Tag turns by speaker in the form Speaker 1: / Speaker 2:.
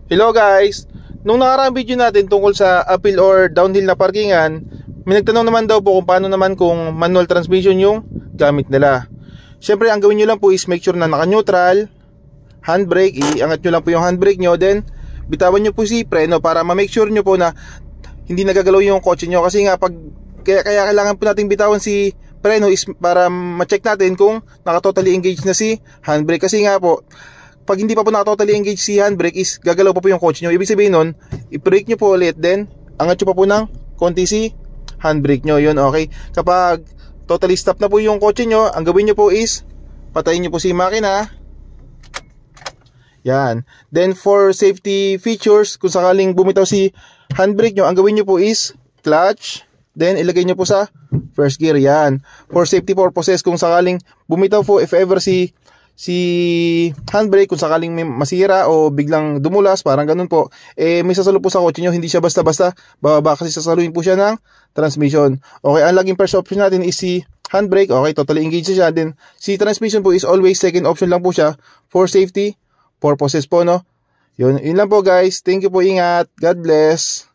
Speaker 1: Hello guys! Nung nakaraang video natin tungkol sa uphill or downhill na parkingan, may nagtanong naman daw po kung paano naman kung manual transmission yung gamit nila. Siyempre ang gawin nyo lang po is make sure na naka-neutral, handbrake, iangat nyo lang po yung handbrake nyo, then bitawan nyo po si preno para ma-make sure nyo po na hindi nagagalaw yung kotse nyo. Kasi nga kaya kailangan po natin bitawan si preno is para ma-check natin kung naka-totally engaged na si handbrake. Kasi nga po, pag hindi pa po naka-totally engaged si handbrake is gagalaw pa po yung kotse nyo. Ibig sabihin nun, i-brake nyo po ulit, then angat nyo pa po ng konti si handbrake nyo. Yun, okay. Kapag totally stop na po yung kotse nyo, ang gawin nyo po is patayin nyo po si makina. Yan. Then for safety features, kung sakaling bumitaw si handbrake nyo, ang gawin nyo po is clutch, then ilagay nyo po sa first gear. Yan. For safety purposes, kung sakaling bumitaw po, if ever si handbrake, kung sakaling may masira o biglang dumulas, parang ganun po, may sasalo po sa kotse nyo, hindi siya basta-basta bababa kasi sasaluin po siya ng transmission. Okay, ang laging first option natin is si handbrake. Okay, totally engaged siya. Then si transmission po is always second option lang po siya for safety purposes po, no? Yun lang po guys. Thank you po, ingat. God bless.